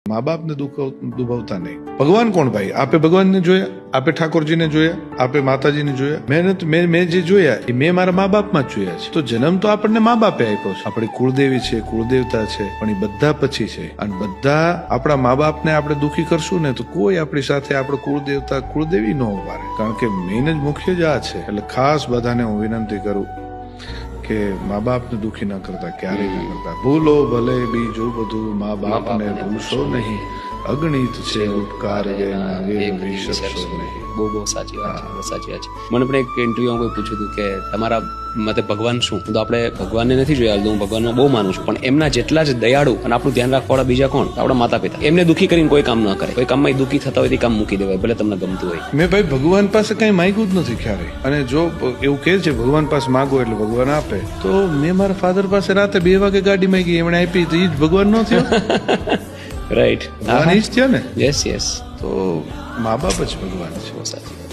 મા બાપને દુભાવતા નહીં. ભગવાન કોણ ભાઈ? આપે ભગવાનને જોયા, આપે ઠાકોરજીને જોયા, આપે માતાજીને જોયા. મેં જે જોયા એ મેં મારા મા બાપમાં જ જોયા છે. તો જન્મ તો આપણને મા બાપે આપ્યો છે. આપણી કુળદેવી છે, કુળદેવતા છે, પણ એ બધા પછી છે. અને બધા આપણા મા બાપને આપણે દુખી કરશું ને તો કોઈ આપણી સાથે આપણે કુળદેવતા કુળદેવી ન ઉભા રહે. કારણ કે મેઇન જ મુખ્ય જ આ છે. એટલે ખાસ બધાને હું વિનંતી કરું કે મા બાપને દુખી ન કરતા, ક્યારેય ન કરતા. ભૂલો ભલે બીજું બધું, મા બાપને ભૂલશો નહીં. અગણિત છે ઉપકાર એના, એ વિસરશો નહીં. બહુ સાચી વાત છે, બહુ સાચી વાત છે. મને પણ એક ઇન્ટરવ્યુમાં કોઈ પૂછ્યું હતું કે તમારા મતે ભગવાન શું? તો આપણે ભગવાનને નથી જોયા, હું ભગવાનમાં બહુ માનું છું, પણ એમના જેટલા જ દયાળુ અને આપણું ધ્યાન રાખવાવાળા બીજા કોણ? આપણા માતા પિતા. એમને દુઃખી કરીને કોઈ કામ ન કરે. કોઈ કામમાં દુઃખી થતા હોય તે કામ મૂકી દેવાય, ભલે તમને ગમતું હોય. મેં ભાઈ ભગવાન પાસે કઈ માંગ્યું જ નથી ક્યારેય. અને જો એવું કહે છે ભગવાન પાસે માંગો એટલે ભગવાન આપે, તો મેં મારા ફાધર પાસે રાતે 2 વાગે ગાડી માંગી, એમણે આપી, તો એ જ ભગવાન ન થયો. રાઈટ, ભગવાન એ જ થયો ને. Yes yes. તો મા બાપ જ ભગવાન છે. સાચી વાત.